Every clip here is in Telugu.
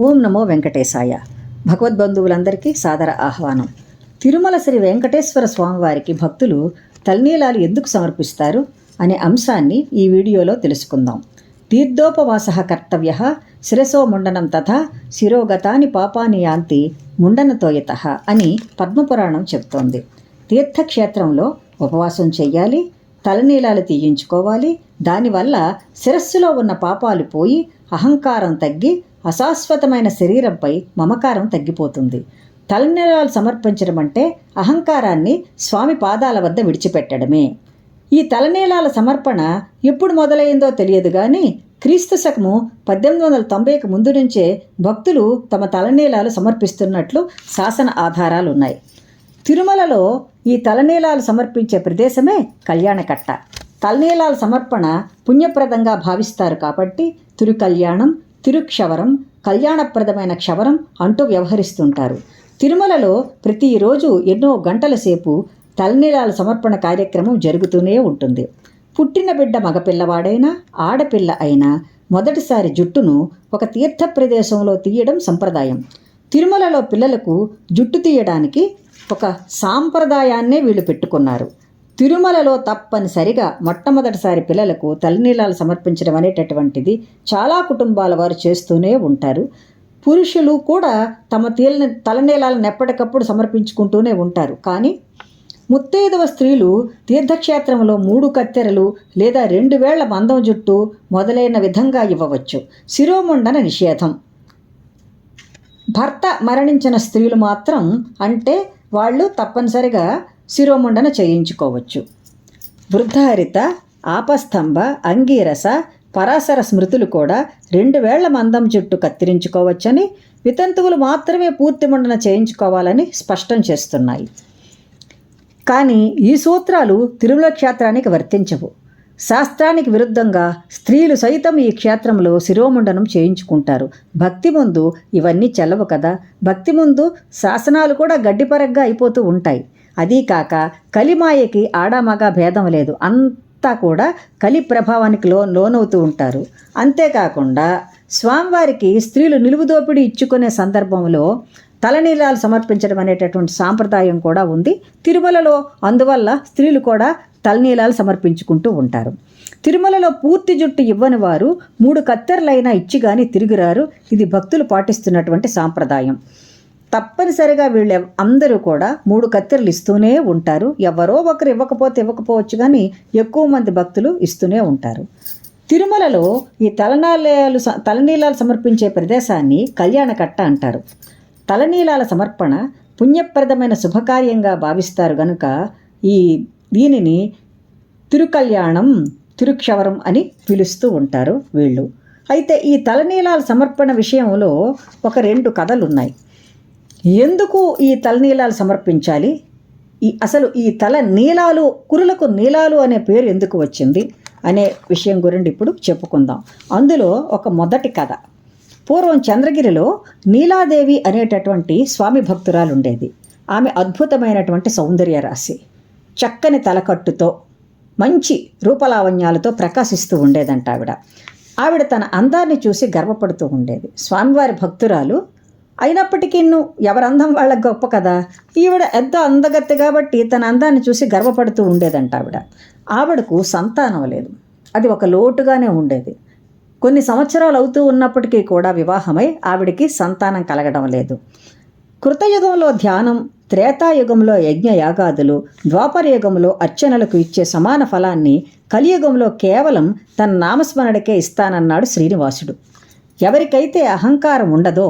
ఓం నమో వెంకటేశాయ. భగవద్బంధువులందరికీ సాదర ఆహ్వానం. తిరుమల శ్రీ వెంకటేశ్వర స్వామివారికి భక్తులు తలనీలాలు ఎందుకు సమర్పిస్తారు అనే అంశాన్ని ఈ వీడియోలో తెలుసుకుందాం. తీర్థోపవాస కర్తవ్య శిరసో ముండనం తథా శిరోగతాని పాపాని యాంతి ముండనతోయత అని పద్మపురాణం చెబుతోంది. తీర్థక్షేత్రంలో ఉపవాసం చెయ్యాలి, తలనీలాలు తీయించుకోవాలి. దానివల్ల శిరస్సులో ఉన్న పాపాలు పోయి అహంకారం తగ్గి అశాశ్వతమైన శరీరంపై మమకారం తగ్గిపోతుంది. తలనీలాలు సమర్పించడం అంటే అహంకారాన్ని స్వామి పాదాల వద్ద విడిచిపెట్టడమే. ఈ తలనీలాల సమర్పణ ఎప్పుడు మొదలైందో తెలియదు కానీ క్రీస్తు శకము 1890కు ముందు నుంచే భక్తులు తమ తలనీలాలు సమర్పిస్తున్నట్లు శాసన ఆధారాలున్నాయి. తిరుమలలో ఈ తలనీలాలు సమర్పించే ప్రదేశమే కళ్యాణకట్ట. తలనీలాల సమర్పణ పుణ్యప్రదంగా భావిస్తారు కాబట్టి తిరుకల్యాణం, తిరుక్షవరం, కళ్యాణప్రదమైన క్షవరం అంటూ వ్యవహరిస్తుంటారు. తిరుమలలో ప్రతిరోజు ఎన్నో గంటల సేపు తలనీలాల సమర్పణ కార్యక్రమం జరుగుతూనే ఉంటుంది. పుట్టిన బిడ్డ మగపిల్లవాడైనా ఆడపిల్ల అయినా మొదటిసారి జుట్టును ఒక తీర్థ ప్రదేశంలో తీయడం సంప్రదాయం. తిరుమలలో పిల్లలకు జుట్టు తీయడానికి ఒక సాంప్రదాయాన్నే వీళ్ళు పెట్టుకున్నారు. తిరుమలలో తప్పనిసరిగా మొట్టమొదటిసారి పిల్లలకు తలనీలాలు సమర్పించడం అనేటటువంటిది చాలా కుటుంబాల వారు చేస్తూనే ఉంటారు. పురుషులు కూడా తమ తలనీలాలను ఎప్పటికప్పుడు సమర్పించుకుంటూనే ఉంటారు. కానీ ముత్తైదువ స్త్రీలు తీర్థక్షేత్రంలో 3 కత్తెరలు లేదా 2 వేళ్ల మందం జుట్టు మొదలైన విధంగా ఇవ్వవచ్చు. శిరోముండన నిషేధం. భర్త మరణించిన స్త్రీలు మాత్రం అంటే వాళ్ళు తప్పనిసరిగా శిరోముండన చేయించుకోవచ్చు. వృద్ధహరిత, ఆపస్తంభ, అంగీరస, పరాశర స్మృతులు కూడా 2 వేళ్ల మందం జుట్టు కత్తిరించుకోవచ్చని, వితంతువులు మాత్రమే పూర్తి ముండన చేయించుకోవాలని స్పష్టం చేస్తున్నాయి. కానీ ఈ సూత్రాలు తిరుమల క్షేత్రానికి వర్తించవు. శాస్త్రానికి విరుద్ధంగా స్త్రీలు సైతం ఈ క్షేత్రంలో శిరోముండనం చేయించుకుంటారు. భక్తి ముందు ఇవన్నీ చెల్లవు కదా. భక్తి ముందు శాసనాలు కూడా గడ్డిపరగ్గా అయిపోతూ ఉంటాయి. అదీ కాక కలిమాయకి ఆడామగ భేదం లేదు. అంతా కూడా కలి ప్రభావానికి లోనవుతూ ఉంటారు. అంతేకాకుండా స్వామివారికి స్త్రీలు నిలువుదోపిడి ఇచ్చుకునే సందర్భంలో తలనీలాలు సమర్పించడం అనేటటువంటి సాంప్రదాయం కూడా ఉంది తిరుమలలో. అందువల్ల స్త్రీలు కూడా తలనీలాలు సమర్పించుకుంటూ ఉంటారు. తిరుమలలో పూర్తి జుట్టు ఇవ్వని వారు 3 కత్తెరలైనా ఇచ్చి కానీ తిరిగిరారు. ఇది భక్తులు పాటిస్తున్నటువంటి సాంప్రదాయం. తప్పనిసరిగా వీళ్ళు అందరూ కూడా 3 కత్తెరలు ఇస్తూనే ఉంటారు. ఎవరో ఒకరు ఇవ్వకపోవచ్చు కానీ ఎక్కువ మంది భక్తులు ఇస్తూనే ఉంటారు. తిరుమలలో ఈ తలనీలాలు సమర్పించే ప్రదేశాన్ని కళ్యాణకట్ట అంటారు. తలనీలాల సమర్పణ పుణ్యప్రదమైన శుభకార్యంగా భావిస్తారు గనుక దీనిని తిరుకల్యాణం, తిరుక్షవరం అని పిలుస్తూ ఉంటారు వీళ్ళు. అయితే ఈ తలనీలాల సమర్పణ విషయంలో ఒక 2 కథలు ఉన్నాయి. ఎందుకు ఈ తలనీలాలు సమర్పించాలి, అసలు ఈ తలనీలాలు, కురులకు నీలాలు అనే పేరు ఎందుకు వచ్చింది అనే విషయం గురించి ఇప్పుడు చెప్పుకుందాం. అందులో ఒక మొదటి కథ. పూర్వం చంద్రగిరిలో నీలాదేవి అనేటటువంటి స్వామి భక్తురాలు ఉండేది. ఆమె అద్భుతమైనటువంటి సౌందర్య రాశి. చక్కని తలకట్టుతో మంచి రూపలావణ్యాలతో ప్రకాశిస్తూ ఉండేదంట ఆవిడ తన అందాన్ని చూసి గర్వపడుతూ ఉండేది. స్వామివారి భక్తురాలు అయినప్పటికీ ఎవరి అందం వాళ్ళకి గొప్ప కదా. ఈవిడ ఎంతో అందగత్తె కాబట్టి తన అందాన్ని చూసి గర్వపడుతూ ఉండేదంట ఆవిడకు సంతానం లేదు. అది ఒక లోటుగానే ఉండేది. కొన్ని సంవత్సరాలు అవుతూ ఉన్నప్పటికీ కూడా వివాహమై ఆవిడికి సంతానం కలగడం లేదు. కృతయుగంలో ధ్యానం, త్రేతాయుగంలో యజ్ఞయాగాదులు, ద్వాపరయుగంలో అర్చనలకు ఇచ్చే సమాన ఫలాన్ని కలియుగంలో కేవలం తన నామస్మరణకే ఇస్తానన్నాడు శ్రీనివాసుడు. ఎవరికైతే అహంకారం ఉండదో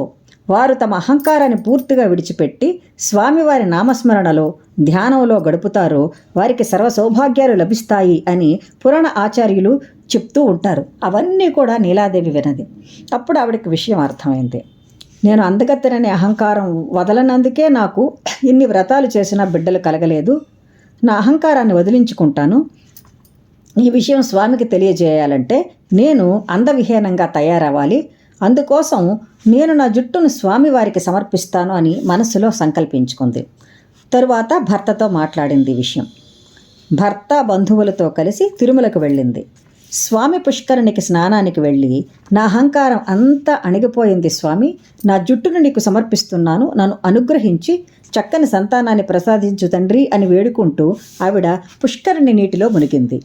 వారు తమ అహంకారాన్ని పూర్తిగా విడిచిపెట్టి స్వామివారి నామస్మరణలో, ధ్యానంలో గడుపుతారో వారికి సర్వ సౌభాగ్యాలు లభిస్తాయి అని పురాణ ఆచార్యులు చెప్తూ ఉంటారు. అవన్నీ కూడా నీలాదేవి వినది. అప్పుడు ఆవిడకి విషయం అర్థమైంది. నేను అందగత్తెననే అహంకారం వదలనందుకే నాకు ఇన్ని వ్రతాలు చేసినా బిడ్డలు కలగలేదు. నా అహంకారాన్ని వదిలించుకుంటాను. ఈ విషయం స్వామికి తెలియజేయాలంటే నేను అందవిహీనంగా తయారవ్వాలి. అందుకోసం నేను నా జుట్టును స్వామివారికి సమర్పిస్తాను అని మనసులో సంకల్పించుకుంది. తరువాత భర్తతో మాట్లాడింది ఈ విషయం. భర్త బంధువులతో కలిసి తిరుమలకు వెళ్ళింది. స్వామి పుష్కరునికి స్నానానికి వెళ్ళి, నా అహంకారం అంతా అణిగిపోయింది స్వామి, నా జుట్టును నీకు సమర్పిస్తున్నాను, నన్ను అనుగ్రహించి చక్కని సంతానాన్ని ప్రసాదించు తండ్రి అని వేడుకుంటూ ఆవిడ పుష్కరుని నీటిలో మునిగింది.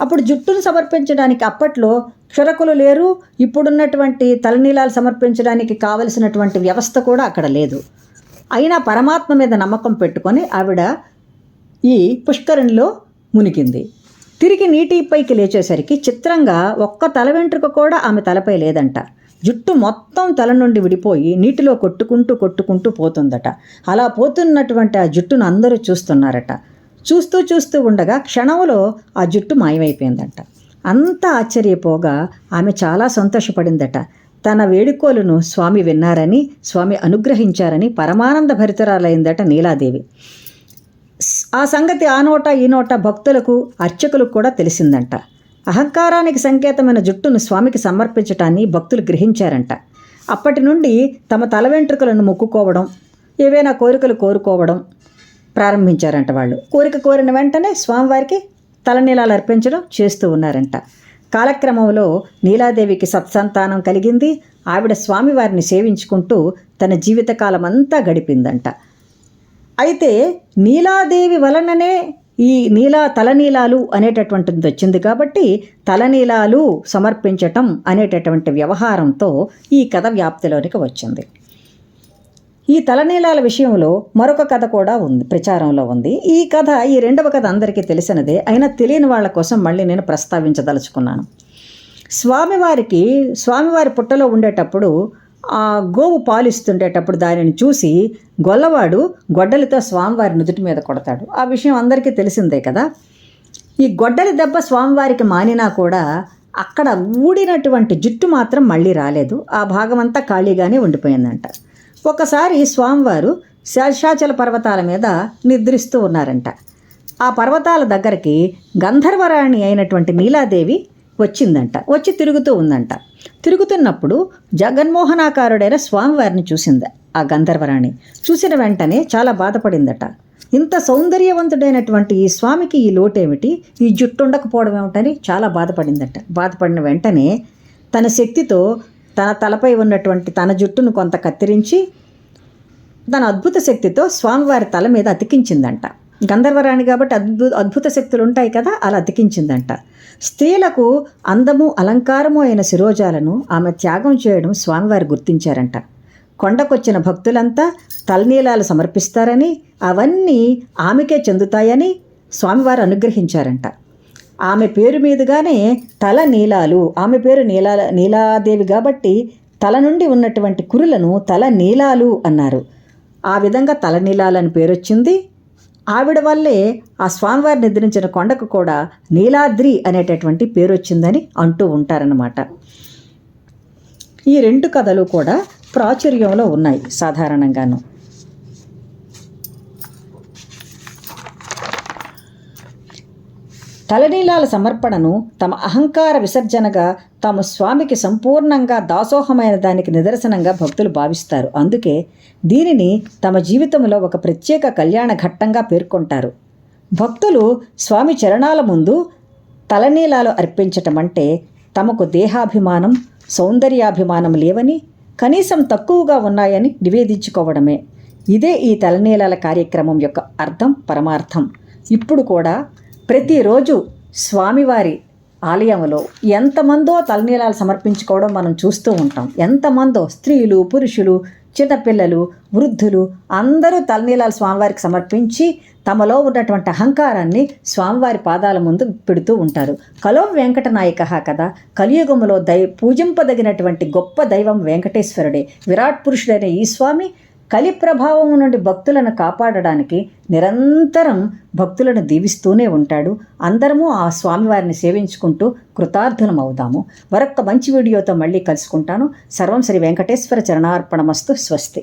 అప్పుడు జుట్టును సమర్పించడానికి అప్పట్లో క్షురకులు లేరు, ఇప్పుడున్నటువంటి తలనీలాలు సమర్పించడానికి కావలసినటువంటి వ్యవస్థ కూడా అక్కడ లేదు. అయినా పరమాత్మ మీద నమ్మకం పెట్టుకొని ఆవిడ ఈ పుష్కరునిలో మునిగింది. తిరిగి నీటిపైకి లేచేసరికి చిత్రంగా ఒక్క తల వెంట్రుక కూడా ఆమె తలపై లేదంట. జుట్టు మొత్తం తల నుండి విడిపోయి నీటిలో కొట్టుకుంటూ పోతుందట. అలా పోతున్నటువంటి ఆ జుట్టును అందరూ చూస్తున్నారట. చూస్తూ ఉండగా క్షణంలో ఆ జుట్టు మాయమైపోయిందంట. అంతా ఆశ్చర్యపోగా ఆమె చాలా సంతోషపడిందట. తన వేడుకోలును స్వామి విన్నారని, స్వామి అనుగ్రహించారని పరమానంద భరితురాలైందట నీలాదేవి. ఆ సంగతి ఆ నోట ఈ నోట భక్తులకు, అర్చకులకు కూడా తెలిసిందంట. అహంకారానికి సంకేతమైన జుట్టును స్వామికి సమర్పించటాన్ని భక్తులు గ్రహించారంట. అప్పటి నుండి తమ తల వెంట్రుకలను మొక్కుకోవడం, ఏవైనా కోరికలు కోరుకోవడం ప్రారంభించారంట. వాళ్ళు కోరిక కోరిన వెంటనే స్వామివారికి తలనీలాలు అర్పించడం చేస్తూ ఉన్నారంట. కాలక్రమంలో నీలాదేవికి సత్సంతానం కలిగింది. ఆవిడ స్వామివారిని సేవించుకుంటూ తన జీవితకాలం అంతా గడిపిందంట. అయితే నీలాదేవి వలననే ఈ తలనీలాలు అనేటటువంటిది వచ్చింది కాబట్టి తలనీలాలు సమర్పించటం అనేటటువంటి వ్యవహారంతో ఈ కథ వ్యాప్తిలోనికి వచ్చింది. ఈ తలనీలాల విషయంలో మరొక కథ కూడా ఉంది, ప్రచారంలో ఉంది. ఈ కథ, ఈ రెండవ కథ అందరికీ తెలిసినదే, అయినా తెలియని వాళ్ళ కోసం మళ్ళీ నేను ప్రస్తావించదలుచుకున్నాను. స్వామివారి పుట్టలో ఉండేటప్పుడు ఆ గోవు పాలిస్తుండేటప్పుడు దానిని చూసి గొల్లవాడు గొడ్డలితో స్వామివారి నుదుటి మీద కొడతాడు. ఆ విషయం అందరికీ తెలిసిందే కదా. ఈ గొడ్డలి దెబ్బ స్వామివారికి మానినా కూడా అక్కడ ఊడినటువంటి జుట్టు మాత్రం మళ్ళీ రాలేదు. ఆ భాగం అంతా ఖాళీగానే ఉండిపోయిందంట. ఒకసారి స్వామివారు శేషాచల పర్వతాల మీద నిద్రిస్తూ ఉన్నారంట. ఆ పర్వతాల దగ్గరికి గంధర్వరాణి అయినటువంటి నీలాదేవి వచ్చిందంట. వచ్చి తిరుగుతూ ఉందంట. తిరుగుతున్నప్పుడు జగన్మోహనాకారుడైన స్వామివారిని చూసింది ఆ గంధర్వరాణి. చూసిన వెంటనే చాలా బాధపడిందట. ఇంత సౌందర్యవంతుడైనటువంటి ఈ స్వామికి ఈ లోటేమిటి, ఈ జుట్టు ఉండకపోవడం ఏమిటని చాలా బాధపడిందట. బాధపడిన వెంటనే తన శక్తితో తన తలపై ఉన్నటువంటి తన జుట్టును కొంత కత్తిరించి తన అద్భుత శక్తితో స్వామివారి తల మీద అతికించిందంట. గంధర్వరాణి కాబట్టి అద్భుత శక్తులు ఉంటాయి కదా, అలా అతికించిందంట. స్త్రీలకు అందము అలంకారము అయిన శిరోజాలను ఆమె త్యాగం చేయడం స్వామివారు గుర్తించారంట. కొండకొచ్చిన భక్తులంతా తలనీలాలు సమర్పిస్తారని, అవన్నీ ఆమెకే చెందుతాయని స్వామివారు అనుగ్రహించారంట. ఆమె పేరు మీదుగానే తలనీలాలు, ఆమె పేరు నీలాదేవి కాబట్టి తల నుండి ఉన్నటువంటి కురులను తలనీలాలు అన్నారు. ఆ విధంగా తలనీలాలు అని పేరు వచ్చింది. ఆవిడ వల్లే ఆ స్వామివారి నిద్రించిన కొండకు కూడా నీలాద్రి అనేటటువంటి పేరు వచ్చిందని అంటూ ఉంటారన్నమాట. ఈ రెండు కథలు కూడా ప్రాచుర్యంలో ఉన్నాయి సాధారణంగాను. తలనీలాల సమర్పణను తమ అహంకార విసర్జనగా, తాము స్వామికి సంపూర్ణంగా దాసోహమైన దానికి నిదర్శనంగా భక్తులు భావిస్తారు. అందుకే దీనిని తమ జీవితంలో ఒక ప్రత్యేక కళ్యాణ ఘట్టంగా పేర్కొంటారు. భక్తులు స్వామి చరణాల ముందు తలనీలాలు అర్పించటం అంటే తమకు దేహాభిమానం, సౌందర్యాభిమానం లేవని, కనీసం తక్కువగా ఉన్నాయని నివేదించుకోవడమే. ఇదే ఈ తలనీలాల కార్యక్రమం యొక్క అర్థం, పరమార్థం. ఇప్పుడు కూడా ప్రతిరోజు స్వామివారి ఆలయంలో ఎంతమందో తలనీలాలు సమర్పించుకోవడం మనం చూస్తూ ఉంటాం. ఎంతమందో స్త్రీలు, పురుషులు, చిన్నపిల్లలు, వృద్ధులు అందరూ తలనీలాలు స్వామివారికి సమర్పించి తమలో ఉన్నటువంటి అహంకారాన్ని స్వామివారి పాదాల ముందు పెడుతూ ఉంటారు. కలో వెంకటనాయక కదా, కలియుగములో పూజింపదగినటువంటి గొప్ప దైవం వెంకటేశ్వరుడే. విరాట్ పురుషుడైన ఈ స్వామి కలి ప్రభావం నుండి భక్తులను కాపాడడానికి నిరంతరం భక్తులను దీవిస్తూనే ఉంటాడు. అందరము ఆ స్వామివారిని సేవించుకుంటూ కృతార్థులం అవుదాము. మరొక మంచి వీడియోతో మళ్ళీ కలుసుకుంటాను. సర్వం శ్రీ వెంకటేశ్వర చరణార్పణమస్తు. స్వస్తి.